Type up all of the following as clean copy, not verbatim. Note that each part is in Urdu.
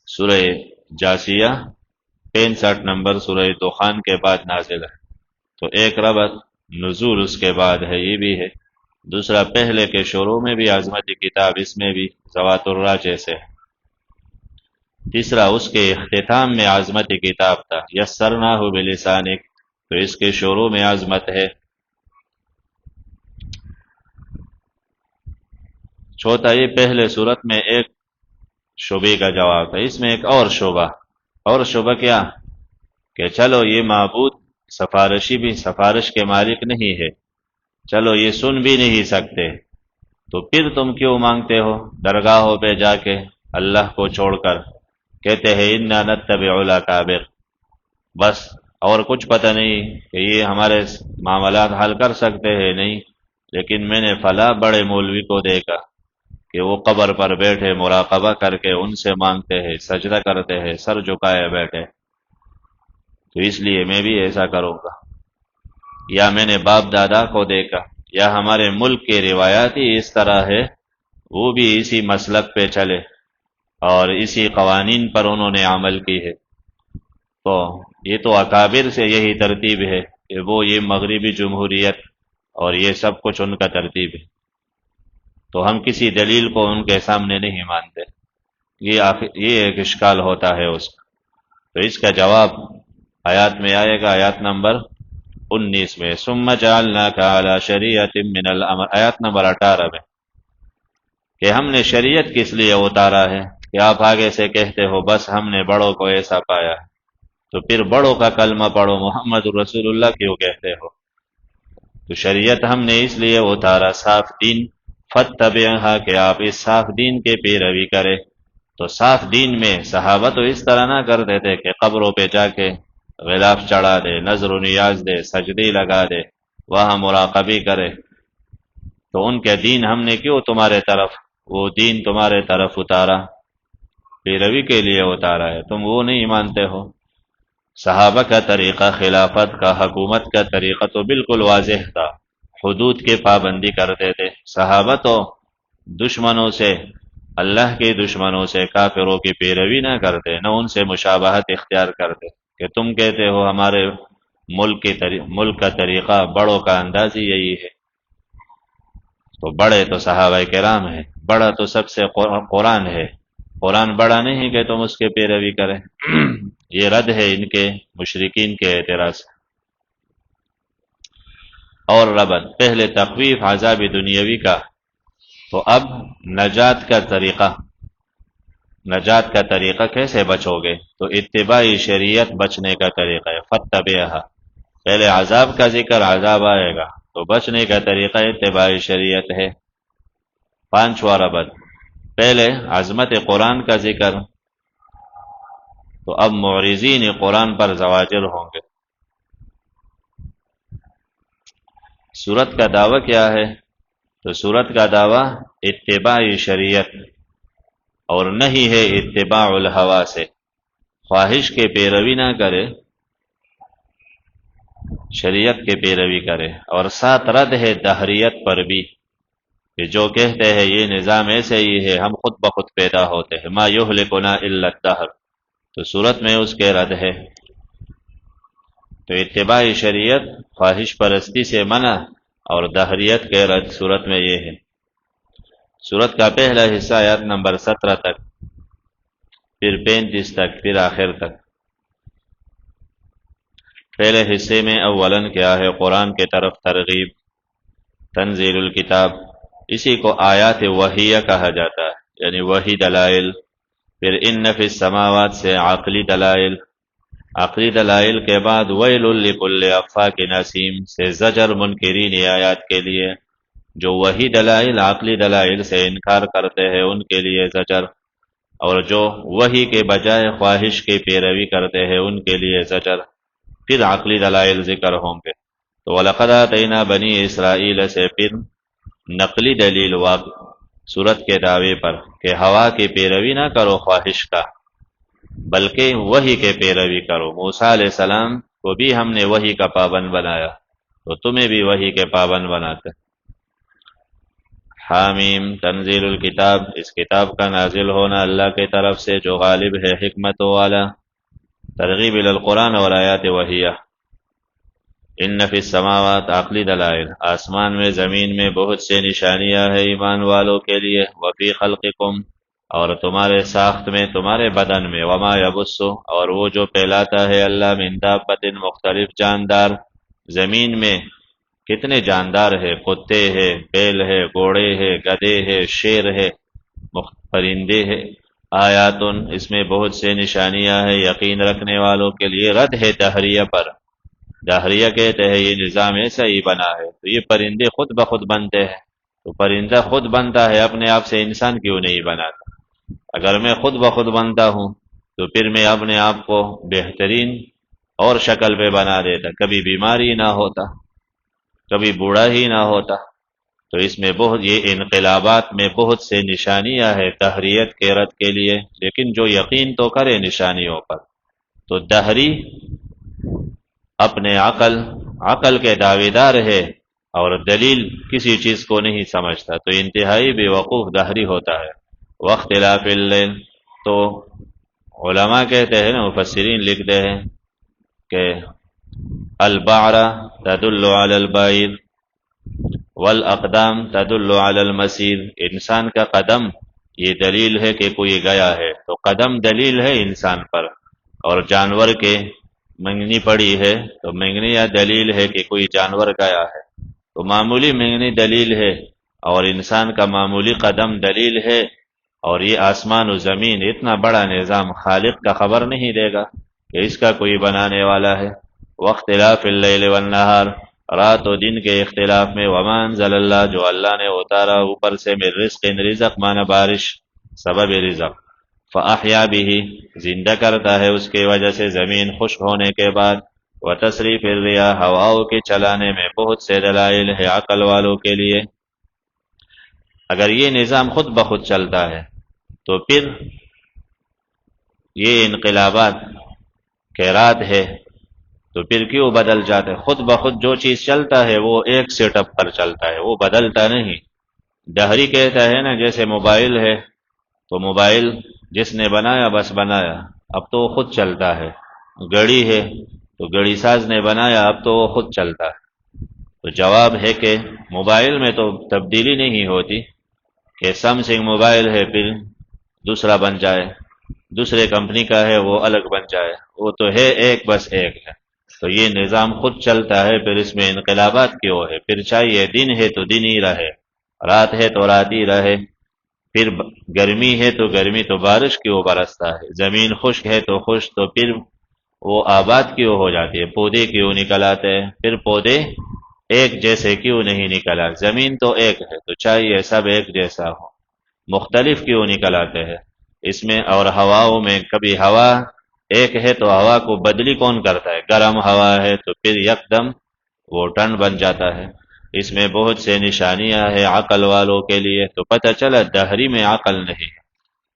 سورہ جاسیہ 65 نمبر سورہ دخان کے بعد نازل ہے، تو ایک ربط نزول اس کے بعد ہے، یہ بھی ہے۔ دوسرا، پہلے کے شروع میں بھی عظمت کتاب، اس میں بھی ذوات الراء جیسے ہے۔ تیسرا، اس کے اختتام میں عظمت کتاب تھا، یسرناہ بلسانک، تو اس کے شروع میں عظمت ہے۔ چوتھا، یہ پہلے صورت میں ایک شبے کا جواب ہے، اس میں ایک اور شبہ، اور شبہ کیا کہ چلو یہ معبود سفارشی بھی سفارش کے مالک نہیں ہے، چلو یہ سن بھی نہیں سکتے، تو پھر تم کیوں مانگتے ہو درگاہوں پہ جا کے اللہ کو چھوڑ کر؟ کہتے ہیں انا نتبع الاکابر، بس اور کچھ پتہ نہیں کہ یہ ہمارے معاملات حل کر سکتے ہیں، نہیں، لیکن میں نے فلاں بڑے مولوی کو دیکھا کہ وہ قبر پر بیٹھے مراقبہ کر کے ان سے مانگتے ہیں، سجدہ کرتے ہیں، سر جھکائے بیٹھے، تو اس لیے میں بھی ایسا کروں گا۔ یا میں نے باپ دادا کو دیکھا، یا ہمارے ملک کے روایات ہی اس طرح ہے، وہ بھی اسی مسلک پہ چلے اور اسی قوانین پر انہوں نے عمل کی ہے، تو یہ تو اکابر سے یہی ترتیب ہے کہ وہ یہ مغربی جمہوریت اور یہ سب کچھ ان کا ترتیب ہے، تو ہم کسی دلیل کو ان کے سامنے نہیں مانتے، یہ ایک اشکال ہوتا ہے اس کا۔ تو اس کا جواب آیات میں آئے گا، آیات نمبر 19 میں، ثم جعلناک علی شریعۃ من الامر، آیات نمبر 18 میں، کہ ہم نے شریعت کس لیے اتارا ہے کہ آپ آگے سے کہتے ہو بس ہم نے بڑوں کو ایسا پایا ہے، تو پھر بڑوں کا کلمہ پڑھو، محمد رسول اللہ کیوں کہتے ہو؟ تو شریعت ہم نے اس لیے اتارا، صاف دین، فاتبعھا، کہ آپ اس صاف دین کے پیروی کرے۔ تو صاف دین میں صحابہ تو اس طرح نہ کرتے تھے کہ قبروں پہ جا کے غلاف چڑھا دے، نظر و نیاز دے، سجدی لگا دے، وہاں مراقبی کرے، تو ان کے دین ہم نے کیوں تمہارے طرف، وہ دین تمہارے طرف اتارا، پیروی کے لیے اتارا ہے، تم وہ نہیں مانتے ہو۔ صحابہ کا طریقہ، خلافت کا، حکومت کا طریقہ تو بالکل واضح تھا، حدود کے پابندی کرتے تھے۔ صحابہ تو دشمنوں سے، اللہ کے دشمنوں سے، کافروں کی پیروی نہ کرتے، نہ ان سے مشابہت اختیار کرتے کہ تم کہتے ہو ہمارے ملک کا طریقہ، بڑوں کا انداز ہی یہی ہے، تو بڑے تو صحابہ کرام ہیں، بڑا تو سب سے قرآن ہے، قرآن بڑا نہیں کہ تم اس کے پیروی کریں۔ یہ رد ہے ان کے مشرکین کے اعتراض۔ اور ربط پہلے تخویف عذاب دنیاوی کا، تو اب نجات کا طریقہ کیسے بچو گے؟ تو اتباعی شریعت بچنے کا طریقہ ہے، فتبعھا، پہلے عذاب کا ذکر، عذاب آئے گا تو بچنے کا طریقہ اتباعی شریعت ہے۔ پانچواں ربط، پہلے عظمت قرآن کا ذکر، تو اب معرضین قرآن پر زواجر ہوں گے۔ سورت کا دعویٰ کیا ہے؟ تو سورت کا دعویٰ اتباع شریعت، اور نہیں ہے اتباع الہوا سے، خواہش کے پیروی نہ کرے، شریعت کے پیروی کرے، اور ساتھ رد ہے دہریت پر بھی، کہ جو کہتے ہیں یہ نظام ایسے ہی ہے، ہم خود بخود پیدا ہوتے ہیں، ما یہلکنا الا الدہر، تو سورت میں اس کے رد ہے۔ تو اتباع شریعت، خواہش پرستی سے منع، اور دہریت کے رد سورت میں یہ ہے۔ سورت کا پہلا حصہ آیات نمبر 17 تک، پھر 35 تک، پھر آخر تک۔ پہلے حصے میں اولاً کیا ہے؟ قرآن کے طرف ترغیب، تنزیل الکتاب، اسی کو آیات وحیہ کہا جاتا ہے، یعنی وحی دلائل۔ پھر ان فی السماوات سے عقلی دلائل، عقلی دلائل کے بعد ویل لکل افاک نسیم سے زجر منکرین آیات کے لیے، جو وحی دلائل، عقلی دلائل سے انکار کرتے ہیں ان کے لیے زجر، اور جو وحی کے بجائے خواہش کی پیروی کرتے ہیں ان کے لیے زجر۔ پھر عقلی دلائل ذکر ہوں گے، تو وَلَقَدْ آتَيْنَا بَنِي اسرائیل سے پھر نقلی دلیل صورت کے دعوے پر کہ ہوا کی پیروی نہ کرو خواہش کا، بلکہ وحی کے پیروی کرو۔ موسیٰ علیہ السلام کو بھی ہم نے وحی کا پابند بنایا، تو تمہیں بھی وحی کے پابند بناتے۔ حامیم تنزیل الکتاب، اس کتاب کا نازل ہونا اللہ کی طرف سے جو غالب ہے، حکمت والا، ترغیب الی القرآن اور آیات وحیہ۔ ان فی السماوات، عقلی دلائل، آسمان میں زمین میں بہت سے نشانیاں ہیں ایمان والوں کے لیے، وفی خلقکم، اور تمہارے ساخت میں، تمہارے بدن میں، وما یبث، اور وہ جو پھیلاتا ہے اللہ، من دابۃ، مختلف جاندار، زمین میں کتنے جاندار ہے، کتے ہے، بیل ہے، گھوڑے ہے، گدھے ہے، شیر ہے، پرندے ہے، آیات، اس میں بہت سے نشانیاں ہیں یقین رکھنے والوں کے لیے۔ رد ہے دہریہ پر، دہریہ کہتے ہیں یہ نظام ایسا ہی بنا ہے، تو یہ پرندے خود بخود بنتے ہیں، تو پرندہ خود بنتا ہے اپنے آپ سے، انسان کیوں نہیں بناتا؟ اگر میں خود بخود بنتا ہوں تو پھر میں اپنے آپ کو بہترین اور شکل پہ بنا دیتا، کبھی بیماری نہ ہوتا، کبھی بوڑھا ہی نہ ہوتا۔ تو اس میں بہت، یہ انقلابات میں بہت سے نشانیاں ہیں دہریت کے رد کے لیے، لیکن جو یقین تو کرے نشانیوں پر۔ تو دہری اپنے عقل کے دعوے دار ہے اور دلیل کسی چیز کو نہیں سمجھتا، تو انتہائی بے وقوف دہری ہوتا ہے۔ واختلاف اللیل، تو علماء کہتے ہیں نا، مفسرین لکھتے ہیں کہ البعر تدل علی البعیر والاقدام تدل علی المسیر، انسان کا قدم یہ دلیل ہے کہ کوئی گیا ہے، تو قدم دلیل ہے انسان پر، اور جانور کے منگنی پڑی ہے تو منگنی یا دلیل ہے کہ کوئی جانور گیا ہے، تو معمولی منگنی دلیل ہے اور انسان کا معمولی قدم دلیل ہے، اور یہ آسمان و زمین اتنا بڑا نظام خالق کا خبر نہیں دے گا کہ اس کا کوئی بنانے والا ہے۔ واختلاف اللیل والنہار، رات و دن کے اختلاف میں، وما انزل اللہ، جو اللہ نے اتارا اوپر سے، من رزق، رزق مانا بارش، سبب رزق، فاحیا بھی، زندہ کرتا ہے اس کی وجہ سے زمین خشک ہونے کے بعد، وتصریف الریاح، ہواؤں کے چلانے میں بہت سے دلائل ہے عقل والوں کے لیے۔ اگر یہ نظام خود بخود چلتا ہے تو پھر یہ انقلابات خیرات ہے تو پھر کیوں بدل جاتا ہے؟ خود بخود جو چیز چلتا ہے وہ ایک سیٹ اپ پر چلتا ہے، وہ بدلتا نہیں۔ دہری کہتا ہے نا، جیسے موبائل ہے تو موبائل جس نے بنایا بس بنایا، اب تو وہ خود چلتا ہے۔ گڑی ہے تو گڑی ساز نے بنایا، اب تو وہ خود چلتا ہے۔ تو جواب ہے کہ موبائل میں تو تبدیلی نہیں ہوتی کہ سیمسنگ موبائل ہے پھر دوسرا بن جائے، دوسرے کمپنی کا ہے وہ الگ بن جائے، وہ تو ہے ایک، بس ایک ہے۔ تو یہ نظام خود چلتا ہے، پھر اس میں انقلابات کیوں ہے؟ پھر چاہیے دن ہے تو دن ہی رہے، رات ہے تو رات ہی رہے، پھر گرمی ہے تو گرمی، تو بارش کیوں برستا ہے؟ زمین خشک ہے تو خشک، تو پھر وہ آباد کیوں ہو جاتی ہے؟ پودے کیوں نکل آتے ہیں؟ پھر پودے ایک جیسے کیوں نہیں نکلا؟ زمین تو ایک ہے تو چاہیے سب ایک جیسا ہو، مختلف کیوں نکل آتے ہیں اس میں؟ اور ہواؤں میں کبھی ہوا ایک ہے تو ہوا کو بدلی کون کرتا ہے؟ گرم ہوا ہے تو پھر یکدم وہ ٹھنڈ بن جاتا ہے۔ اس میں بہت سے نشانیاں ہیں عقل والوں کے لیے، تو پتہ چلا دہری میں عقل نہیں ہے۔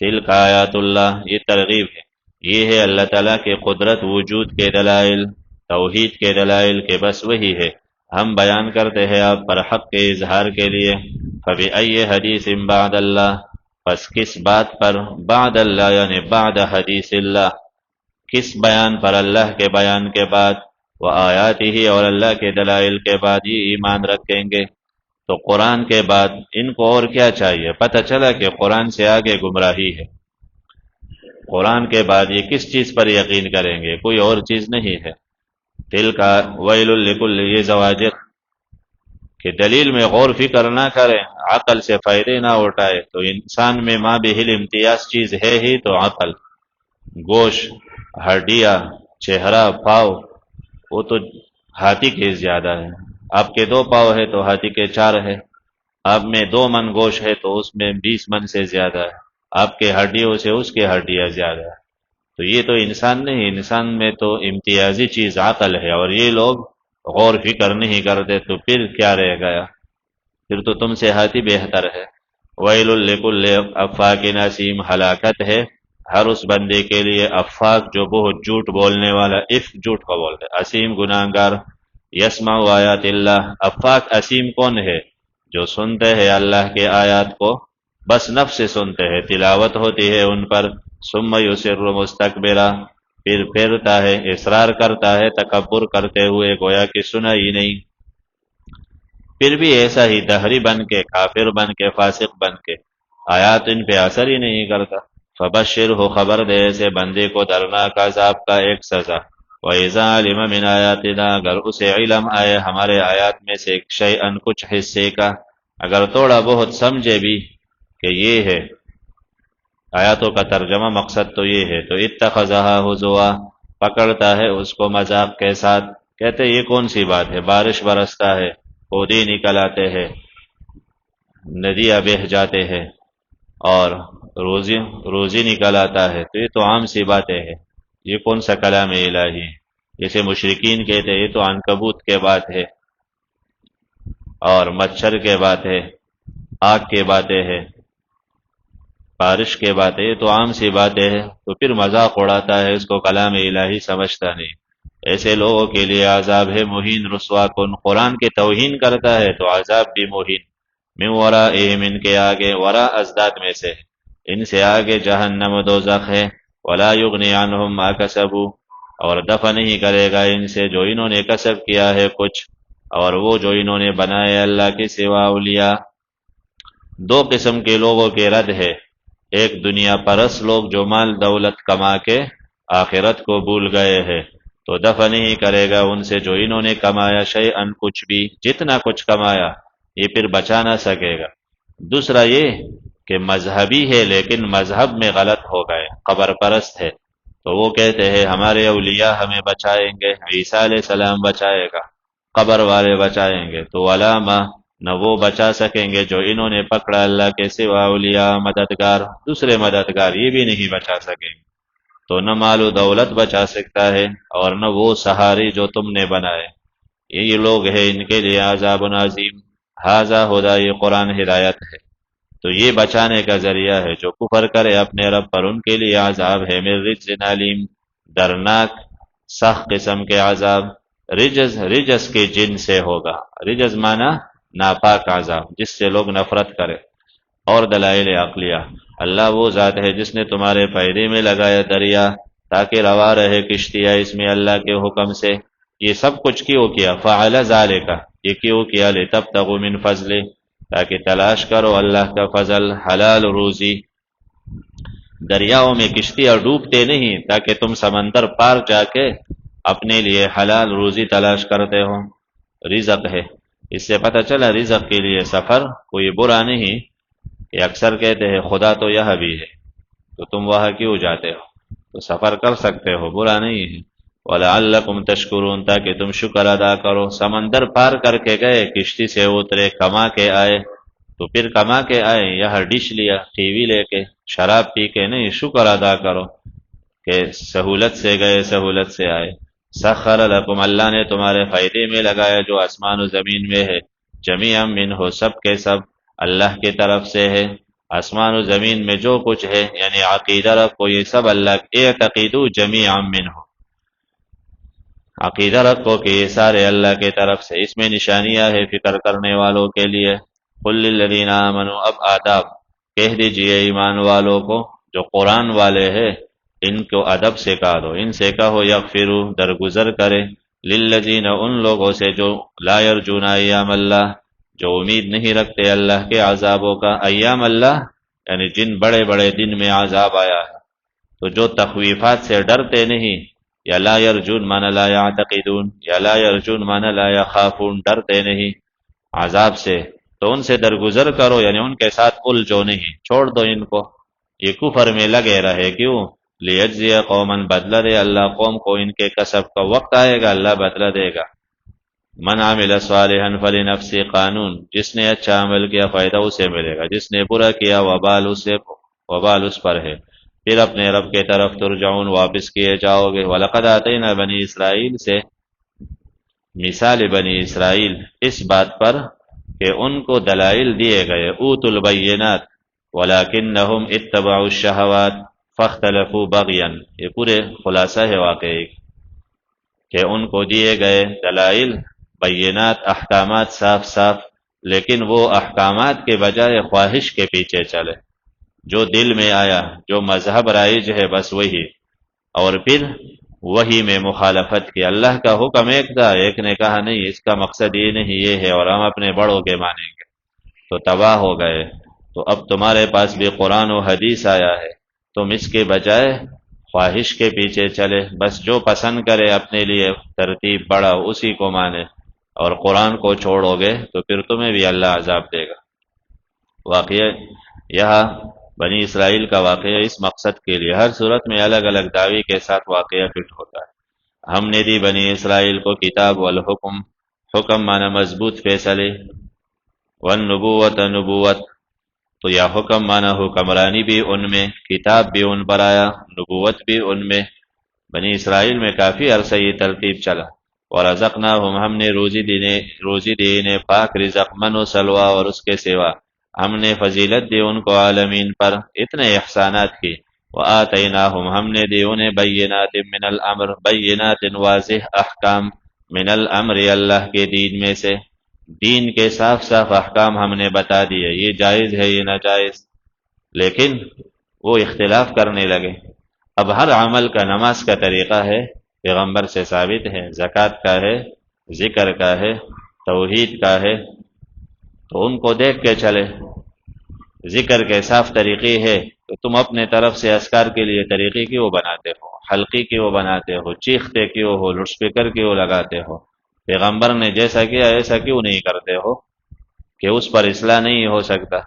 تلک آیات اللہ، یہ ترغیب ہے، یہ ہے اللہ تعالیٰ کے قدرت، وجود کے دلائل، توحید کے دلائل، کہ بس وہی ہے، ہم بیان کرتے ہیں آپ پر حق کے اظہار کے لیے۔ فبأي حدیث بعد اللہ، پس کس بات پر، بعد اللہ یعنی بعد حدیث اللہ، کس بیان پر؟ اللہ کے بیان کے بعد، وہ آیات ہی، اور اللہ کے دلائل کے بعد یہ ایمان رکھیں گے۔ تو قرآن کے بعد ان کو اور کیا چاہیے؟ پتہ چلا کہ قرآن سے آگے گمراہی ہے، قرآن کے بعد یہ کس چیز پر یقین کریں گے؟ کوئی اور چیز نہیں ہے۔ دل کا ویل لکل، یہ زواجر کہ دلیل میں غور فکر نہ کریں، عقل سے فائدے نہ اٹھائے، تو انسان میں ماں بہل امتیاز چیز ہے ہی تو عقل، گوشت، ہڈیاں، چہرہ، پاؤ، وہ تو ہاتھی کے زیادہ ہے۔ آپ کے 2 پاؤ ہے تو ہاتھی کے 4 ہے، آپ میں 2 من گوشت ہے تو اس میں 20 من سے زیادہ ہے، آپ کے ہڈیوں سے اس کے ہڈیاں زیادہ ہے۔ تو یہ تو انسان نہیں، انسان میں تو امتیازی چیز عقل ہے، اور یہ لوگ غور فکر نہیں کرتے، تو پھر کیا رہ گیا؟ پھر تو تم سے ہاتھی بہتر ہے۔ ویل لکل افاک نسیم، ہلاکت ہے ہر اس بندے کے لیے، افاک جو بہت جھوٹ بولنے والا، جھوٹ کو بولتے، اسیم گناہگار، یسمع آیات اللہ۔ افاک اسیم کون ہے؟ جو سنتے ہیں اللہ کے آیات کو بس نفس سے سنتے ہیں، تلاوت ہوتی ہے ان پر، ثم یصر مستکبرا، پھر پھرتا ہے، اصرار کرتا ہے تکبر کرتے ہوئے گویا کہ سنا ہی نہیں، پھر بھی ایسا ہی دہری بن کے، کافر بن کے، فاسق بن کے، آیات ان پہ اثر ہی نہیں کرتا۔ فبشر ہو، خبر دے ایسے بندے کو درناک عذاب کا ایک سزا۔ وَإِذَا عَلِمَ مِنْ آيَاتِنَا، اگر اسے علم آئے ہمارے آیات میں سے شیئاً کچھ حصے کا، اگر تھوڑا بہت سمجھے بھی کہ یہ ہے آیاتوں کا ترجمہ، مقصد تو یہ ہے، تو اتخذها ہزوا، پکڑتا ہے اس کو مذاق کے ساتھ، کہتے یہ کون سی بات ہے، بارش برستا ہے، پودے نکل آتے ہیں، ندیاں بہہ جاتے ہیں، اور روزی نکل آتا ہے، تو یہ تو عام سی باتیں ہیں، یہ کون سا کلام الہی ہے؟ جیسے مشرکین کہتے ہیں یہ تو عنکبوت کے بات ہے، اور مچھر کے بات ہے، آگ کے باتیں ہے، بارش کے باتیں، یہ تو عام سی باتیں ہے، تو پھر مذاق اڑاتا ہے، اس کو کلام الہی سمجھتا نہیں۔ ایسے لوگوں کے لیے عذاب ہے مہین، رسوا کن، قرآن کی توہین کرتا ہے تو عذاب بھی مہین۔ من ورائہم، ان کے آگے، ورا ازداد میں سے، ان سے آگے جہنم دوزخ ہے، ولا یغنی عنہم ما کسبوا، اور دفع نہیں کرے گا ان سے جو انہوں نے کسب کیا ہے کچھ، اور وہ جو انہوں نے بنائے اللہ کے سوا اولیاء۔ دو قسم کے لوگوں کے رد ہے، ایک دنیا پرس لوگ جو مال دولت کما کے آخرت کو بھول گئے ہیں، تو دفع نہیں کرے گا ان سے جو انہوں نے کمایا شیئن کچھ بھی، جتنا کچھ کمایا یہ پھر بچا نہ سکے گا۔ دوسرا یہ کہ مذہبی ہے لیکن مذہب میں غلط ہو گئے، قبر پرست ہے، تو وہ کہتے ہیں ہمارے اولیاء ہمیں بچائیں گے، عیسیٰ علیہ السلام بچائے گا، قبر والے بچائیں گے، تو علامہ نہ وہ بچا سکیں گے جو انہوں نے پکڑا اللہ کے سوا اولیاء، مددگار، دوسرے مددگار، یہ بھی نہیں بچا سکیں گے۔ تو نہ مال و دولت بچا سکتا ہے اور نہ وہ سہاری جو تم نے بنائے، یہ لوگ ہیں ان کے لیے عذاب عظیم۔ ھذا ھدی، یہ قرآن ہدایت ہے، تو یہ بچانے کا ذریعہ ہے، جو کفر کرے اپنے رب پر ان کے لیے عذاب ہے، من رجز علیم، درناک سخت قسم کے عذاب، رجز کے جن سے ہوگا، رجز معنی ناپاک عذاب جس سے لوگ نفرت کرے۔ اور دلائل عقلیہ، اللہ وہ ذات ہے جس نے تمہارے پیدے میں لگایا دریا تاکہ روا رہے کشتیاں اس میں اللہ کے حکم سے، یہ سب کچھ کیوں کیا؟ فعل ذالک، یہ کیوں کیا؟ لتبتغوا من فضلہ، تاکہ تلاش کرو اللہ کا فضل، حلال روزی۔ دریاؤں میں کشتیاں ڈوبتے نہیں تاکہ تم سمندر پار جا کے اپنے لیے حلال روزی تلاش کرتے ہو، رزق ہے۔ اس سے پتہ چلا رزق کے لیے سفر کوئی برا نہیں، کہ اکثر کہتے ہیں خدا تو یہاں بھی ہے تو تم وہاں کیوں جاتے ہو، تو سفر کر سکتے ہو، برا نہیں ہے۔ وَلَعَلَّكُمْ تَشْكُرُونَ، تاکہ تم شکر ادا کرو، سمندر پار کر کے گئے، کشتی سے اترے، کما کے آئے، تو پھر کما کے آئے، یہاں ڈش لیا، ٹی وی لے کے، شراب پی کے نہیں، شکر ادا کرو کہ سہولت سے گئے، سہولت سے آئے۔ سخر لکم، اللہ نے تمہارے فائدے میں لگایا جو آسمان و زمین میں ہے، جمیعا منہ، سب کے سب اللہ کی طرف سے ہے، آسمان و زمین میں جو کچھ ہے، یعنی عقیدہ رکھو یہ سب اللہ، اعتقدوا جمیعا منہ، عقیدہ رکھو کہ یہ سارے اللہ کی طرف سے۔ اس میں نشانیاں ہے فکر کرنے والوں کے لیے۔ قل للذین آمنوا، اب آداب، کہہ دیجئے ایمان والوں کو جو قرآن والے ہیں، ان کو ادب سکھا دو، ان سے کہو یغفروا، درگزر کرے، للذین، ان لوگوں سے جو لا یرجون ایام اللہ، جو امید نہیں رکھتے اللہ کے عذابوں کا، ایام اللہ یعنی جن بڑے بڑے دن میں عذاب آیا ہے، تو جو تخویفات سے ڈرتے نہیں، یا لا یرجون مانا لا یعتقدون، یا لا یرجون مانا لا یخافون، ڈرتے نہیں عذاب سے، تو ان سے درگزر کرو، یعنی ان کے ساتھ الجھو نہیں، چھوڑ دو ان کو، یہ کفر میں لگے رہے، کیوں؟ لیجزی قوما، بدلہ دے اللہ قوم کو ان کے کسب کا، وقت آئے گا اللہ بدلہ دے گا۔ من عمل صالحا فلنفسہ، قانون، جس نے اچھا عمل کیا فائدہ اسے ملے گا، جس نے برا کیا وبال اس پر ہے، پھر اپنے رب کے طرف ترجعون، واپس کیے جاؤ گے۔ وَلَقَدْ آتَيْنَا بنی اسرائیل سے مثال بنی اسرائیل اس بات پر کہ ان کو دلائل دیے گئے، اوتوا البینات وَلَكِنَّهُمْ اتَّبَعُوا الشَّهَوَاتِ فَاخْتَلَفُوا بَغْيًا، یہ پورے خلاصہ ہے واقعی کہ ان کو دیے گئے دلائل، بینات، احکامات صاف صاف، لیکن وہ احکامات کے بجائے خواہش کے پیچھے چلے، جو دل میں آیا، جو مذہب رائج ہے بس وہی، اور پھر وہی میں مخالفت کی۔ اللہ کا حکم ایک تھا، ایک نے کہا نہیں اس کا مقصد یہ نہیں یہ ہے، اور ہم اپنے بڑوں کے مانیں گے، تو تباہ ہو گئے۔ تو اب تمہارے پاس بھی قرآن و حدیث آیا ہے، تم اس کے بجائے خواہش کے پیچھے چلے، بس جو پسند کرے اپنے لیے ترتیب بڑا اسی کو مانے، اور قرآن کو چھوڑو گے تو پھر تمہیں بھی اللہ عذاب دے گا۔ واقعہ یہاں بنی اسرائیل کا واقعہ اس مقصد کے لیے، ہر صورت میں الگ الگ دعوی کے ساتھ واقعہ فٹ ہوتا ہے۔ ہم نے دی بنی اسرائیل کو کتاب والحکم، حکم مانا مضبوط فیصلے، والنبوت نبوت، تو یا حکم مانا حکمرانی بھی ان میں، کتاب بھی ان پر آیا، نبوت بھی ان میں۔ بنی اسرائیل میں کافی عرصہ یہ ترتیب چلا۔ ورزقناہم، ہم نے روزی دی انہیں پاک رزق، من و سلوا اور اس کے سوا، ہم نے فضیلت دی ان کو عالمین پر، اتنے احسانات کی۔ وآتیناہم، ہم نے دی انہیں بینات من الامر، بینات واضح احکام، من الامر اللہ کے دین میں سے، دین کے صاف صاف احکام ہم نے بتا دیے، یہ جائز ہے یہ ناجائز، لیکن وہ اختلاف کرنے لگے۔ اب ہر عمل کا، نماز کا طریقہ ہے، پیغمبر سے ثابت ہے، زکوٰۃ کا ہے، ذکر کا ہے، توحید کا ہے، تو ان کو دیکھ کے چلے۔ ذکر کے صاف طریقے ہے تو تم اپنے طرف سے اذکار کے لیے طریقے کیوں بناتے ہو، حلقی کیوں بناتے ہو، چیختے کیوں ہو، لاؤڈ اسپیکر کیوں لگاتے ہو؟ پیغمبر نے جیسا کیا ایسا کیوں نہیں کرتے ہو؟ کہ اس پر اصلاح نہیں ہو سکتا،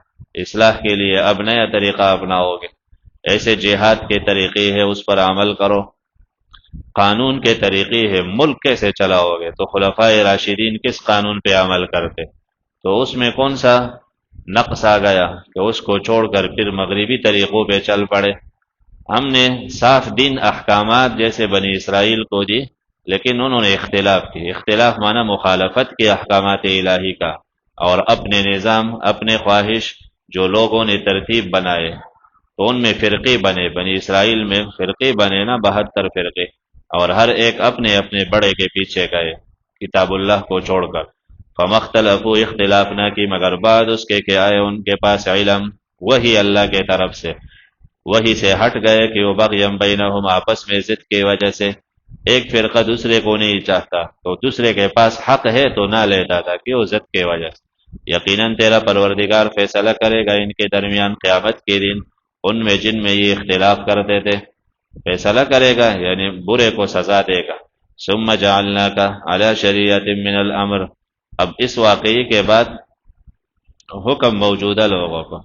اصلاح کے لیے اب نیا طریقہ اپناؤ گے، ایسے جہاد کے طریقے ہے اس پر عمل کرو، قانون کے طریقے ہے، ملک کیسے چلاؤ گے؟ تو خلفائے راشدین کس قانون پہ عمل کرتے؟ تو اس میں کون سا نقص آ گیا کہ اس کو چھوڑ کر پھر مغربی طریقوں پہ چل پڑے؟ ہم نے صاف دین احکامات جیسے بنی اسرائیل کو دی، لیکن انہوں نے اختلاف کی، اختلاف مانا مخالفت کی احکامات الہی کا، اور اپنے نظام، اپنے خواہش جو لوگوں نے ترتیب بنائے تو ان میں فرقے بنے، بنی اسرائیل میں فرقے بنے نا، 72 فرقے، اور ہر ایک اپنے اپنے بڑے کے پیچھے گئے کتاب اللہ کو چھوڑ کر۔ فمختلفو، اختلاف نہ کی مگر بعد اس کے کہ آئے ان کے پاس علم، وہی اللہ کے طرف سے، وہی سے ہٹ گئے کہ وہ بغیم بینہم، آپس میں ضد کی وجہ سے، ایک فرقہ دوسرے کو نہیں چاہتا تو دوسرے کے پاس حق ہے تو نہ لیتا تھا، کیوں؟ ضد کی وجہ سے۔ یقیناً تیرا پروردگار فیصلہ کرے گا ان کے درمیان قیامت کے دن، ان میں جن میں یہ اختلاف کرتے تھے، فیصلہ کرے گا یعنی برے کو سزا دے گا۔ ثم جعلناک علی شریعت من الامر، اب اس واقعی کے بعد حکم موجودہ لوگوں کو،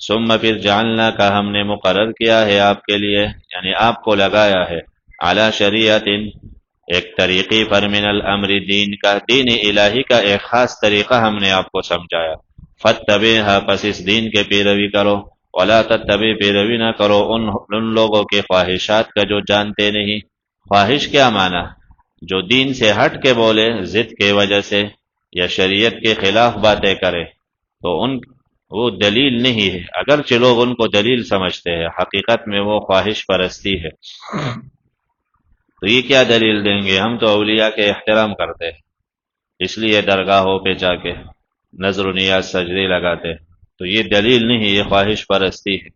ثم پھر جعلنا کا ہم نے مقرر کیا ہے آپ کے لیے، یعنی آپ کو لگایا ہے، علی شریعت ایک طریقے پر، من الامر دین کا، دین الہی کا ایک خاص طریقہ ہم نے آپ کو سمجھایا، فاتبعها، پس اس دین کے پیروی کرو، ولا تتبع، پیروی نہ کرو ان لوگوں کے خواہشات کا جو جانتے نہیں۔ خواہش کیا معنی؟ جو دین سے ہٹ کے بولے ضد کی وجہ سے یا شریعت کے خلاف باتیں کرے تو ان وہ دلیل نہیں ہے، اگرچہ لوگ ان کو دلیل سمجھتے ہیں، حقیقت میں وہ خواہش پرستی ہے۔ تو یہ کیا دلیل دیں گے؟ ہم تو اولیاء کے احترام کرتے ہیں، اس لیے درگاہوں پہ جا کے نظر و نیاز سجدے لگاتے، تو یہ دلیل نہیں، یہ خواہش پرستی ہے۔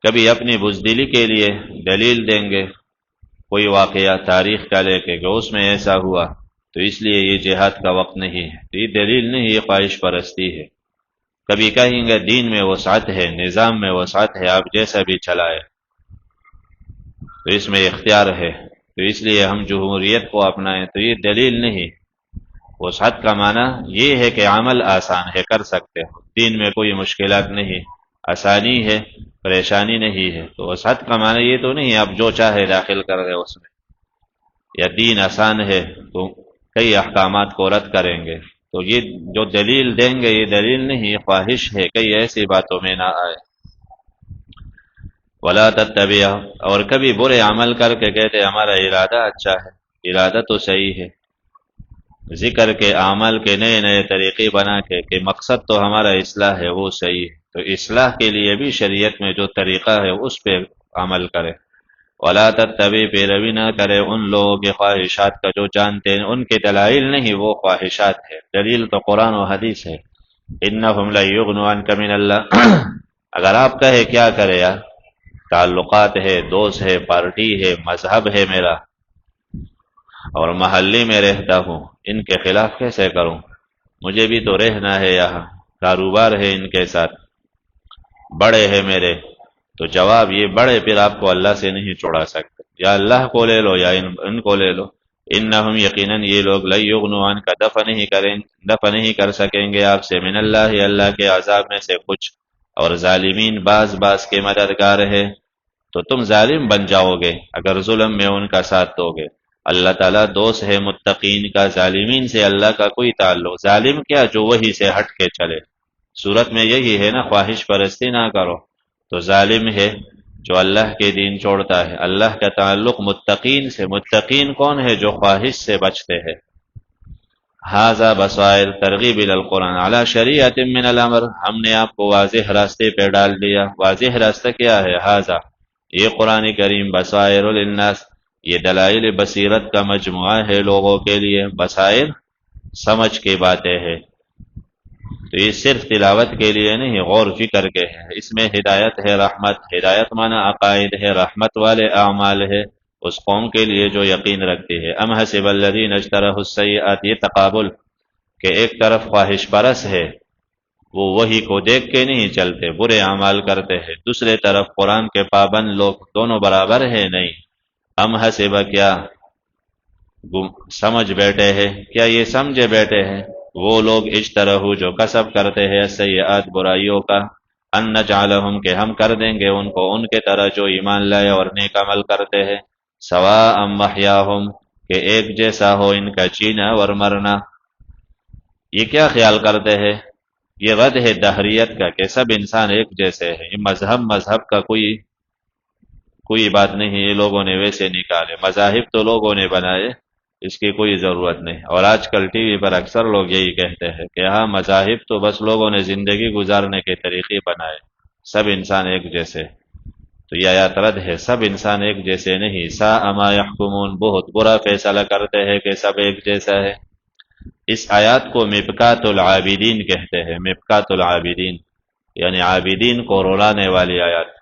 کبھی اپنی بزدلی کے لیے دلیل دیں گے، کوئی واقعہ تاریخ کا لے کے کہ اس میں ایسا ہوا تو اس لیے یہ جہاد کا وقت نہیں ہے، تو یہ دلیل نہیں، یہ خواہش پرستی ہے۔ کبھی کہیں گے دین میں وسعت ہے، نظام میں وسعت ہے، آپ جیسا بھی چلائے، تو اس میں اختیار ہے، تو اس لیے ہم جمہوریت کو اپنائیں، تو یہ دلیل نہیں۔ وسعت کا معنی یہ ہے کہ عمل آسان ہے، کر سکتے ہو، دین میں کوئی مشکلات نہیں، آسانی ہے، پریشانی نہیں ہے۔ تو وسعت کا معنی یہ تو نہیں آپ جو چاہے داخل کر رہے اس میں، یا دین آسان ہے تو کئی احکامات کو رد کریں گے، تو یہ جو دلیل دیں گے یہ دلیل نہیں، یہ خواہش ہے، کئی ایسی باتوں میں نہ آئے۔ ولا تتبع، اور کبھی برے عمل کر کے کہتے ہمارا ارادہ اچھا ہے، ارادہ تو صحیح ہے، ذکر کے اعمال کے نئے نئے طریقے بنا کے کہ مقصد تو ہمارا اصلاح ہے، وہ صحیح ہے، تو اصلاح کے لیے بھی شریعت میں جو طریقہ ہے اس پہ عمل کرے۔ ولا تتبع پیروی نہ کرے ان لوگوں کی خواہشات کا جو جانتے ہیں ان کے دلائل نہیں، وہ خواہشات ہے، دلیل تو قرآن و حدیث ہے۔ انہم لا یغنوا عنک من اللہ اگر آپ کہے کیا کرے یار، تعلقات ہے، دوست ہے، پارٹی ہے، مذہب ہے میرا، اور محلے میں رہتا ہوں، ان کے خلاف کیسے کروں؟ مجھے بھی تو رہنا ہے، یہاں کاروبار ہے ان کے ساتھ، بڑے ہیں میرے، تو جواب یہ بڑے پھر آپ کو اللہ سے نہیں چھوڑا سکتے، یا اللہ کو لے لو یا ان کو لے لو۔ انہم یقیناً یہ لوگ لا یغنوا عنک دفع نہیں کر سکیں گے آپ سے، من اللہ اللہ کے عذاب میں سے کچھ، اور ظالمین بعض کے مددگار ہے، تو تم ظالم بن جاؤ گے اگر ظلم میں ان کا ساتھ دو گے۔ اللہ تعالیٰ دوست ہے متقین کا، ظالمین سے اللہ کا کوئی تعلق، ظالم کیا جو وہی سے ہٹ کے چلے، صورت میں یہی ہے نا، خواہش پرستی نہ کرو، تو ظالم ہے جو اللہ کے دین چھوڑتا ہے۔ اللہ کا تعلق متقین سے، متقین کون ہے؟ جو خواہش سے بچتے ہیں۔ ھذا بصائر ترغیب الی القرآن علی شریعت من الامر، ہم نے آپ کو واضح راستے پہ ڈال دیا۔ واضح راستہ کیا ہے؟ ھذا یہ قرآن کریم، بصائر للناس یہ دلائل بصیرت کا مجموعہ ہے لوگوں کے لیے، بصائر سمجھ کی باتیں ہیں، تو یہ صرف تلاوت کے لیے نہیں، غور فکر کے ہے، اس میں ہدایت ہے، رحمت، ہدایت معنی عقائد ہے، رحمت والے اعمال ہے اس قوم کے لیے جو یقین رکھتی ہے۔ ام حسب الذین اجترحوا السیئات، یہ تقابل کہ ایک طرف خواہش پرس ہے، وہ وہی کو دیکھ کے نہیں چلتے، برے اعمال کرتے ہیں، دوسرے طرف قرآن کے پابند لوگ، دونوں برابر ہے نہیں۔ ام حسب کیا سمجھ بیٹھے ہیں، کیا یہ سمجھے بیٹھے ہیں وہ لوگ اجترحوا جو کسب کرتے ہیں سیئات برائیوں کا، ان نجعلہم کہ ہم کر دیں گے ان کو ان کے طرح جو ایمان لائے اور نیک عمل کرتے ہیں، سواء محیاہم کہ ایک جیسا ہو ان کا جینا اور مرنا۔ یہ کیا خیال کرتے ہیں؟ یہ رد ہے دہریت کا کہ سب انسان ایک جیسے ہیں، یہ مذہب کا کوئی بات نہیں، یہ لوگوں نے ویسے نکالے، مذاہب تو لوگوں نے بنائے، اس کی کوئی ضرورت نہیں۔ اور آج کل ٹی وی پر اکثر لوگ یہی کہتے ہیں کہ ہاں مذاہب تو بس لوگوں نے زندگی گزارنے کے طریقے بنائے، سب انسان ایک جیسے، تو یہ آیات رد ہے، سب انسان ایک جیسے نہیں۔ ساء ما یحکمون بہت برا فیصلہ کرتے ہیں کہ سب ایک جیسا ہے۔ اس آیات کو مبکات العابدین کہتے ہیں، مبکات العابدین یعنی عابدین کو رولانے والی آیات۔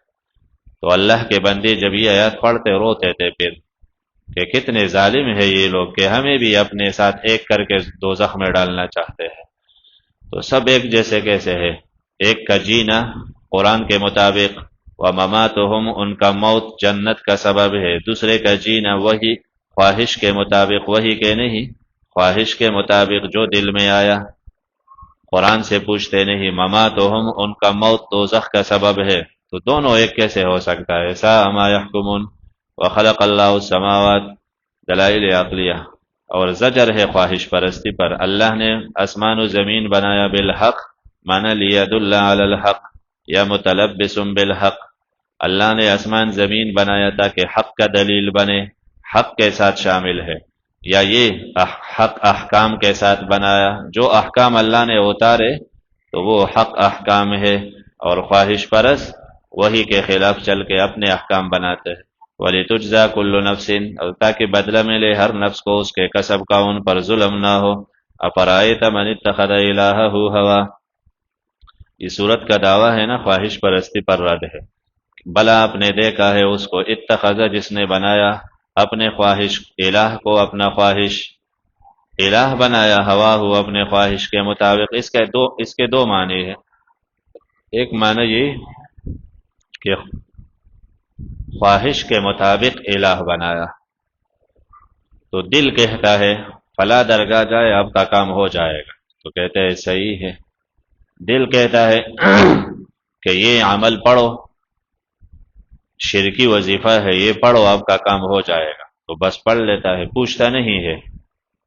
تو اللہ کے بندے جب یہ آیات پڑھتے روتے تھے پھر کہ کتنے ظالم ہے یہ لوگ کہ ہمیں بھی اپنے ساتھ ایک کر کے دوزخ میں ڈالنا چاہتے ہیں، تو سب ایک جیسے کیسے ہے؟ ایک کا جینا قرآن کے مطابق، ومماتہم ان کا موت جنت کا سبب ہے، دوسرے کا جینا وہی خواہش کے مطابق، وہی کہ نہیں خواہش کے مطابق جو دل میں آیا، قرآن سے پوچھتے نہیں، مماتہم ان کا موت دوزخ کا سبب ہے، تو دونوں ایک کیسے ہو سکتا ہے؟ ساء ما یحکمون۔ وخلق اللہ السماوات دلائل عقلیہ، اور زجر ہے خواہش پرستی پر، اللہ نے آسمان و زمین بنایا بالحق معنی لیدل علی الحق یا متلبس بالحق، اللہ نے آسمان زمین بنایا تاکہ حق کا دلیل بنے، حق کے ساتھ شامل ہے، یا یہ حق احکام کے ساتھ بنایا، جو احکام اللہ نے اتارے تو وہ حق احکام ہے، اور خواہش پرست وہی کے خلاف چل کے اپنے احکام بناتے ہیں۔ وَلِتُجْزَى كُلُّ نَفْسٍ، اور تاکہ بدلہ ملے ہر نفس کو اس کے کسب کا، ان پر ظلم نہ ہو۔ أَفَرَأَيْتَ مَنِ اتَّخَذَ إِلَٰهَهُ هَوَاهُ، یہ صورت کا دعویٰ ہے نا، خواہش پرستی پر رد ہے۔ بلا آپ نے دیکھا ہے اس کو، اتخذ جس نے بنایا اپنے خواہش الہ کو، اپنا خواہش الہ بنایا، ہوا ہو اپنے خواہش کے مطابق۔ اس کے دو معنی ہیں، ایک معنی یہ کہ خواہش کے مطابق الہ بنایا، تو دل کہتا ہے فلا درگاہ جائے آپ کا کام ہو جائے گا، تو کہتے ہیں صحیح ہے۔ دل کہتا ہے کہ یہ عمل پڑھو، شرکی وظیفہ ہے، یہ پڑھو آپ کا کام ہو جائے گا، تو بس پڑھ لیتا ہے، پوچھتا نہیں ہے،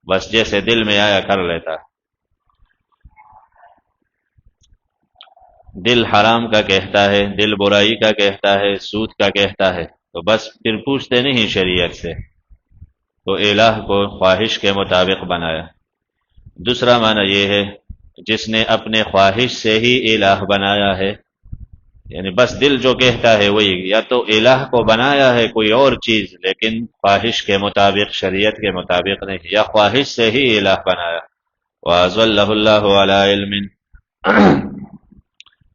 بس جیسے دل میں آیا کر لیتا ہے۔ دل حرام کا کہتا ہے، دل برائی کا کہتا ہے، سود کا کہتا ہے، تو بس پھر پوچھتے نہیں شریعت سے، تو الہ کو خواہش کے مطابق بنایا۔ دوسرا معنی یہ ہے جس نے اپنے خواہش سے ہی الہ بنایا ہے، یعنی بس دل جو کہتا ہے وہی، یا تو الہ کو بنایا ہے کوئی اور چیز لیکن خواہش کے مطابق، شریعت کے مطابق نہیں، یا خواہش سے ہی الہ بنایا۔ وَأَضَلَّهُ اللَّهُ عَلَىٰ عِلْمٍ،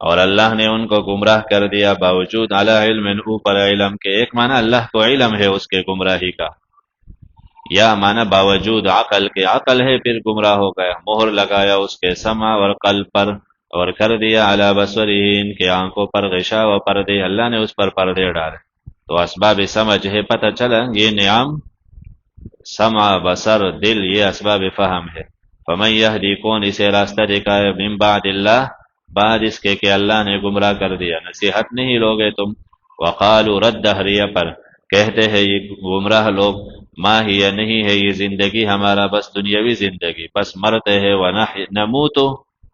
اور اللہ نے ان کو گمراہ کر دیا باوجود علی علم، اوپر علم کے۔ ایک معنی اللہ کو علم ہے اس کے گمراہی کا، یا معنی باوجود عقل کے، عقل ہے پھر گمراہ ہو گیا، مہر لگایا اس کے سمع اور قلب پر، اور کر دیا علی بصرہ، ان کے آنکھوں پر غشا و پردے، اللہ نے اس پر پردے ڈالے۔ تو اسباب سمجھ ہے، پتہ چلا یہ نعم سمع، بصر، دل، یہ اسباب فہم ہے۔ فمن یہدی، کون اسے راستہ دکھائے، من بعد اللہ، بعد اس کے کہ اللہ نے گمراہ کر دیا۔ نصیحت نہیں لوگے تم۔ وقالوا، رد دہریہ پر کہتے ہیں یہ گمراہ لوگ، ما ہی نہیں ہے یہ زندگی ہمارا بس دنیاوی زندگی، بس مرتے ہیں، نموت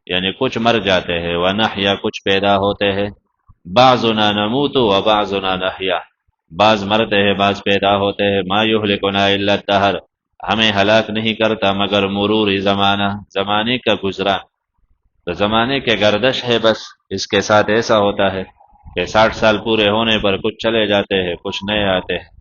یعنی کچھ مر جاتے ہیں، ونحیا کچھ پیدا ہوتے ہیں، بعضنا نموت و بعضنا نحیا، بعض مرتے ہیں بعض پیدا ہوتے ہیں، ما یہلکنا الا الدہر، ہمیں ہلاک نہیں کرتا مگر مرور زمانہ، زمانے کا گزرا، تو زمانے کے گردش ہے، بس اس کے ساتھ ایسا ہوتا ہے کہ 60 سال پورے ہونے پر کچھ چلے جاتے ہیں، کچھ نئے آتے ہیں۔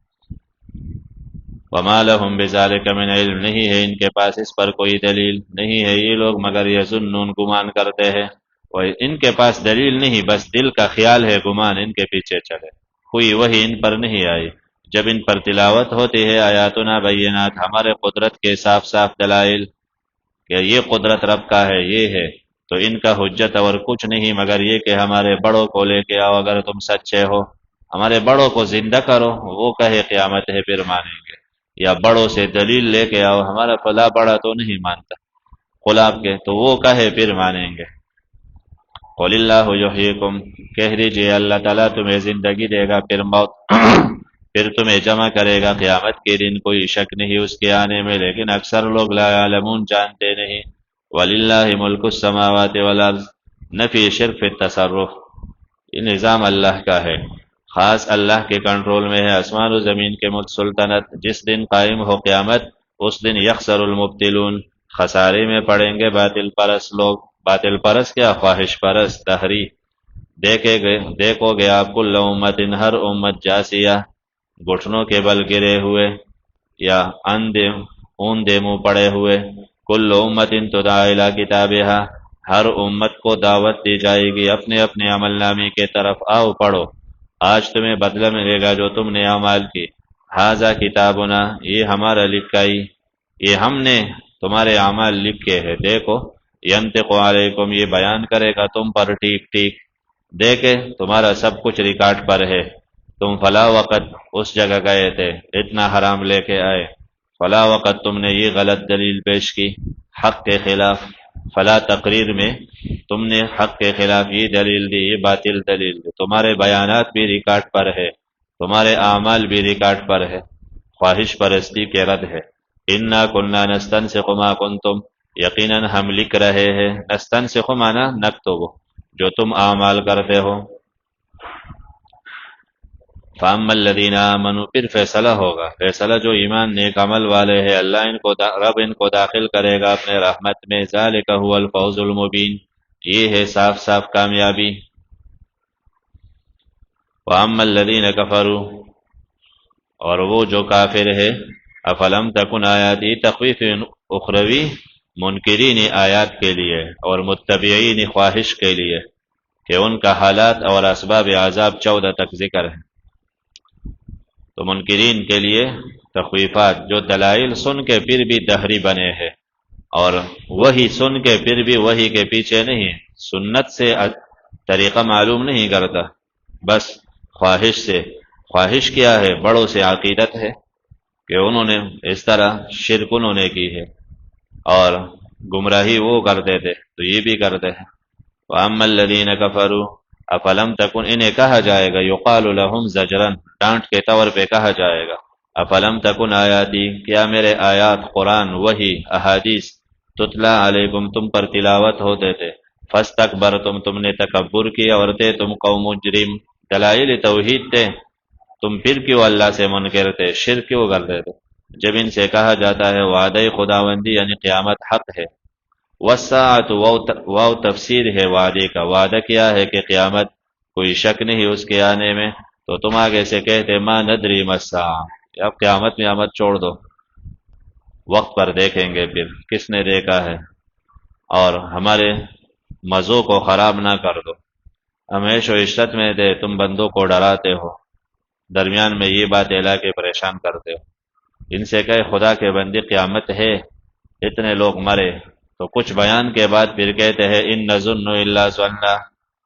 وما لهم بذلك من علم، نہیں ہے ان کے پاس اس پر کوئی دلیل، نہیں ہے یہ لوگ مگر یظنون، گمان کرتے ہیں، اور ان کے پاس دلیل نہیں، بس دل کا خیال ہے، گمان ان کے پیچھے چلے، کوئی وحی ان پر نہیں آئی۔ جب ان پر تلاوت ہوتی ہے آیاتنا بینات، ہمارے قدرت کے صاف صاف دلائل کہ یہ قدرت رب کا ہے، یہ ہے، تو ان کا حجت اور کچھ نہیں مگر یہ کہ ہمارے بڑوں کو لے کے آؤ اگر تم سچے ہو، ہمارے بڑوں کو زندہ کرو، وہ کہے قیامت ہے پھر مانیں گے، یا بڑوں سے دلیل لے کے آؤ، ہمارا فلاں بڑا تو نہیں مانتا خلاب کے، تو وہ کہے پھر مانیں گے۔ قل اللہ یحییکم، کہہ دیجئے اللہ تعالیٰ تمہیں زندگی دے گا پھر موت، پھر تمہیں جمع کرے گا قیامت کے دن، کوئی شک نہیں اس کے آنے میں، لیکن اکثر لوگ لا یعلمون، جانتے نہیں۔ وَلِلَّهِ مُلْكُ السَّمَاوَاتِ وَالْأَرْضِ، نفی شرک فی التصرف، یہ نظام اللہ کا ہے، خاص اللہ کے کنٹرول میں ہے، آسمان و زمین کے ملک سلطنت، جس دن قائم ہو قیامت اس دن یخسر المبتلون، خسارے میں پڑیں گے باطل پرست لوگ۔ باطل پرست کیا؟ خواہش پرست، دہری۔ دیکھو گے آپ کل امت، ہر امت، جاسیہ، گھٹنوں کے بل گرے ہوئے، یا اوندے منہ پڑے ہوئے، کل امت تدعی الی کتابہا، ہر امت کو دعوت دی جائے گی اپنے اپنے عمل نامی کے طرف، آؤ پڑھو، آج تمہیں بدلہ ملے گا جو تم نے اعمال کی، ھذا کتابنا، یہ ہمارا لکھائی، یہ ہم نے تمہارے اعمال لکھے ہیں، دیکھو، ینطق علیکم، یہ بیان کرے گا تم پر ٹھیک ٹھیک، دیکھے تمہارا سب کچھ ریکارڈ پر ہے، تم فلا وقت اس جگہ گئے تھے، اتنا حرام لے کے آئے، فلا وقت تم نے یہ غلط دلیل پیش کی حق کے خلاف، فلا تقریر میں تم نے حق کے خلاف یہ دلیل دی، یہ باطل دلیل دی، تمہارے بیانات بھی ریکارڈ پر ہے، تمہارے اعمال بھی ریکارڈ پر ہے، خواہش پرستی کے رد ہے۔ انا کننا نستنسخ ما کنتم، یقیناً ہم لکھ رہے ہیں، نستنسخ مانا نکتب، جو تم اعمال کرتے ہو۔ فاما الذین آمنوا، پھر فیصلہ ہوگا، فیصلہ جو ایمان نیک عمل والے ہیں، اللہ ان کو رب ان کو داخل کرے گا اپنے رحمت میں، ذالک هو الفوز المبین، یہ ہے صاف صاف کامیابی۔ واما الذین کفروا، اور وہ جو کافر ہے، افلم تکن آیاتی، تخویف اخروی منکرین آیات کے لیے اور متبعین خواہش کے لیے، کہ ان کا حالات اور اسباب عذاب 14 تک ذکر ہے، تو منکرین کے لیے تخویفات، جو دلائل سن کے پھر بھی دہری بنے ہیں، اور وہی سن کے پھر بھی وہی کے پیچھے نہیں، سنت سے طریقہ معلوم نہیں کرتا، بس خواہش سے۔ خواہش کیا ہے؟ بڑوں سے عقیدت ہے کہ انہوں نے اس طرح شرک انہوں نے کی ہے، اور گمراہی وہ کرتے تھے تو یہ بھی کرتے ہیں۔ وَأَمَّا الَّذِينَ كَفَرُوا، افلم تکن، انہیں کہا جائے گا، یقال لهم زجرن، ڈانٹ کے طور پہ کہا جائے گا، افلم تکن آیاتی، کیا میرے آیات، قرآن، وحی، احادیث، تتلا علیکم، تم پر تلاوت ہوتے تھے، فاستکبرتم، تم نے تکبر کیا، اور تھے تم قوم مجرم، دلائل توحید تھے، تم پھر کیوں اللہ سے منکر تھے، شرک کیوں کرتے تھے؟ جب ان سے کہا جاتا ہے وعدہ خداوندی یعنی قیامت حق ہے، والساعۃ، واو تفسیر ہے وعدے کا، وعدہ کیا ہے کہ قیامت کوئی شک نہیں اس کے آنے میں، تو تم آگے سے کہتے ما ندری مساء، اب قیامت میں آمد چھوڑ دو، وقت پر دیکھیں گے پھر کس نے دیکھا ہے، اور ہمارے مزوں کو خراب نہ کر دو، ہم عیش و عشرت میں دے، تم بندوں کو ڈراتے ہو، درمیان میں یہ بات الا کے پریشان کرتے ہو۔ ان سے کہے خدا کے بندے قیامت ہے، اتنے لوگ مرے، تو کچھ بیان کے بعد پھر کہتے ہیں ان نظن الا ظنا،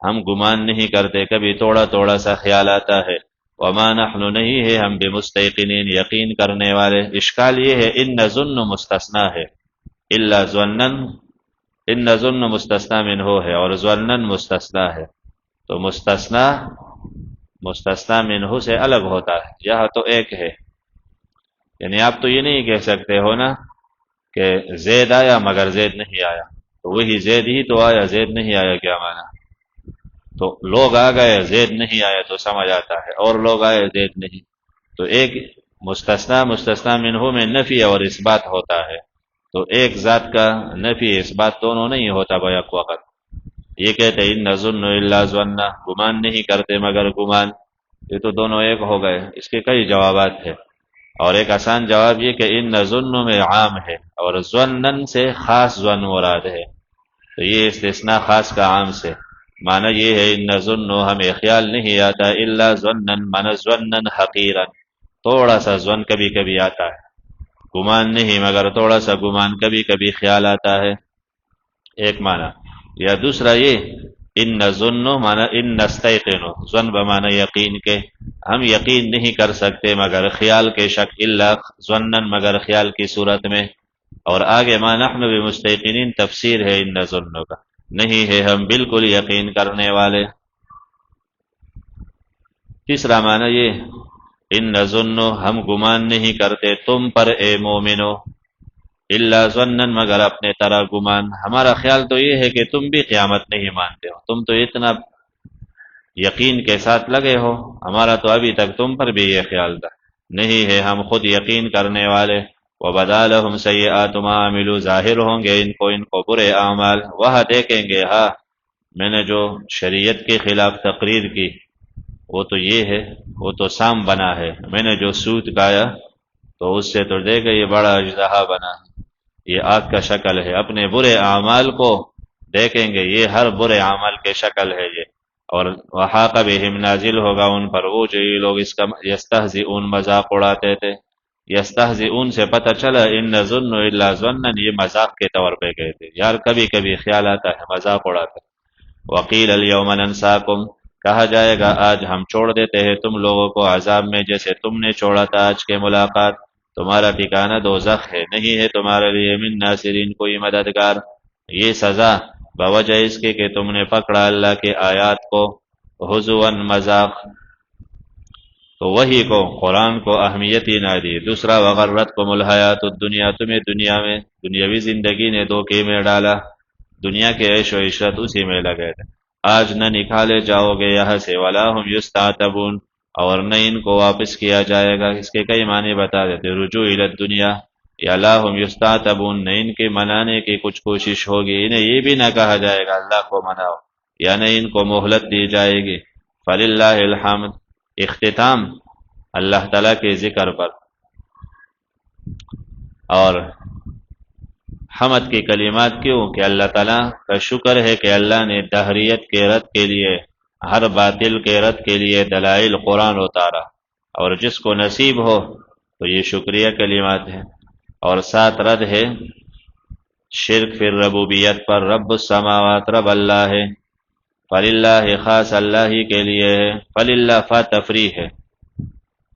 ہم گمان نہیں کرتے، کبھی تھوڑا تھوڑا سا خیال آتا ہے، وما نحن نہیں ہے ہم بمستيقنین یقین کرنے والے۔ اشکال یہ ہے ان نظن مستثنا ہے، الا ظنا، ان نظن مستثنا منہ ہے اور ظنا مستثنا ہے، تو مستثنا منہ سے الگ ہوتا ہے، یہاں تو ایک ہے، یعنی آپ تو یہ نہیں کہہ سکتے ہو نا کہ زید آیا مگر زید نہیں آیا، تو وہی زید ہی تو آیا، زید نہیں آیا کیا معنی؟ تو لوگ آ گئے زید نہیں آیا تو سمجھ آتا ہے، اور لوگ آئے زید نہیں، تو ایک مستثنا منہ میں نفی اور اثبات ہوتا ہے، تو ایک ذات کا نفی اثبات دونوں نہیں ہوتا بیک وقت۔ یہ کہتے ان نظن الا ظنا، گمان نہیں کرتے مگر گمان، یہ تو دونوں ایک ہو گئے، اس کے کئی جوابات ہیں، اور ایک آسان جواب یہ کہ ان نظن میں عام ہے اور ظنن سے خاص ظن مراد ہے، تو یہ استثناء خاص کا عام سے، معنی یہ ہے ان نظن ہمیں خیال نہیں آتا الا ظنن، معنی ظنن حقیرا، تھوڑا سا ظن کبھی کبھی آتا ہے، گمان نہیں مگر تھوڑا سا گمان کبھی کبھی خیال آتا ہے، ایک معنی۔ یا دوسرا یہ ان نظن معنی ان نستيقن، ظن بمعنی یقین کے، ہم یقین نہیں کر سکتے مگر خیال کے شک، الا ظنن مگر خیال کی صورت میں، اور آگے ما نحن بمستيقنین تفسیر ہے ان نظن کا، نہیں ہے ہم بالکل یقین کرنے والے۔ تیسرا معنی یہ ان نظن ہم گمان نہیں کرتے تم پر اے مومنو، الا ظنن مگر اپنے طرح گمان، ہمارا خیال تو یہ ہے کہ تم بھی قیامت نہیں مانتے ہو، تم تو اتنا یقین کے ساتھ لگے ہو، ہمارا تو ابھی تک تم پر بھی یہ خیال تھا، نہیں ہے ہم خود یقین کرنے والے۔ وَبَدَا لَهُمْ سَيِّئَاتُ مَا عَمِلُوا، ظاہر ہوں گے ان کو برے اعمال، وہاں دیکھیں گے ہاں میں نے جو شریعت کے خلاف تقریر کی وہ تو یہ ہے، وہ تو سام بنا ہے، میں نے جو سود کھایا تو اس سے تو دیکھے یہ بڑا اژدہا بنا ہے، یہ آگ کا شکل ہے، اپنے برے اعمال کو دیکھیں گے، یہ ہر برے عمل کے شکل ہے یہ، اور وحاق بہم نازل ہوگا ان پر وہ جو یہ لوگ اس کا یستہزئون مذاق اڑاتے تھے، یستہزئون سے پتہ چلا ان نظن الا ظنا، یہ مذاق کے طور پہ کہتے یار کبھی کبھی خیال آتا ہے، مذاق اڑاتے۔ وقیل الیوم ننساکم، کہا جائے گا آج ہم چھوڑ دیتے ہیں تم لوگوں کو عذاب میں جیسے تم نے چھوڑا تھا آج کے ملاقات، تمہارا ٹھکانہ دوزخ ہے، نہیں ہے تمہارے لیے من ناصرین کوئی مددگار، یہ سزا بوجہ اس کے کہ تم نے پکڑا اللہ کے آیات کو ہزوا مذاق، تو وہی کو قرآن کو اہمیت ہی نہ دی۔ دوسرا وغرتکم الحیات الدنیا، تمہیں دنیا میں دنیاوی زندگی نے دھوکے میں ڈالا، دنیا کے عیش و عشرت اسی میں لگے تھے، آج نہ نکالے جاؤ گے یہاں سے، ولا ہم یستعتبون، اور نہ ان کو واپس کیا جائے گا، اس کے کئی معنی بتا دیتے، رجوع الی الدنیا، یا لا ہم یستعتبون، نہ ان کے منانے کی کچھ کوشش ہوگی، انہیں یہ بھی نہ کہا جائے گا اللہ کو مناؤ، یا نہ ان کو مہلت دی جائے گی۔ فللہ الحمد، اختتام اللہ تعالیٰ کے ذکر پر، اور حمد کی کلمات کیوں کہ اللہ تعالیٰ کا شکر ہے کہ اللہ نے دہریت کے رد کے لیے، ہر باطل کے رد کے لیے دلائل قرآن اتارا، اور جس کو نصیب ہو تو یہ شکریہ کلمات ہیں، اور ساتھ رد ہے شرک فی الربوبیت پر، رب السماوات رب اللہ ہے، فللہ خاص اللہ ہی کے لیے ہے، فللہ فا تفریح ہے،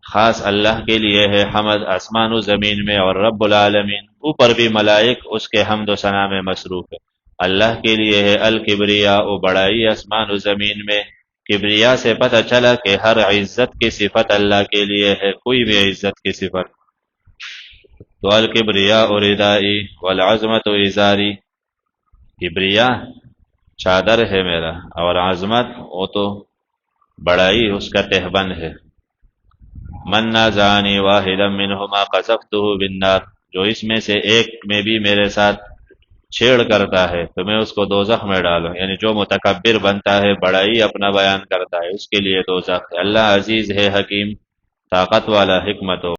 خاص اللہ کے لیے ہے حمد آسمان و زمین میں، اور رب العالمین اوپر بھی ملائک اس کے حمد و ثنا میں مصروف ہے، اللہ کے لیے ہے الکبریاء بڑائی آسمان و زمین میں، کبریا سے پتہ چلا کہ ہر عزت کی صفت اللہ کے لیے ہے، کوئی بھی عزت کی صفت، تو الکبریاء ردائی والعظمت ازاری، کبریا چادر ہے میرا، اور عظمت وہ تو بڑائی اس کا تہبند ہے۔ من نازعنی واحدا منہما قذفتہ بالنار، جو اس میں سے ایک میں بھی میرے ساتھ چھیڑ کرتا ہے تو میں اس کو دوزخ میں ڈالوں، یعنی جو متکبر بنتا ہے، بڑائی اپنا بیان کرتا ہے، اس کے لیے دوزخ ہے۔ اللہ عزیز ہے، حکیم، طاقت والا، حکمت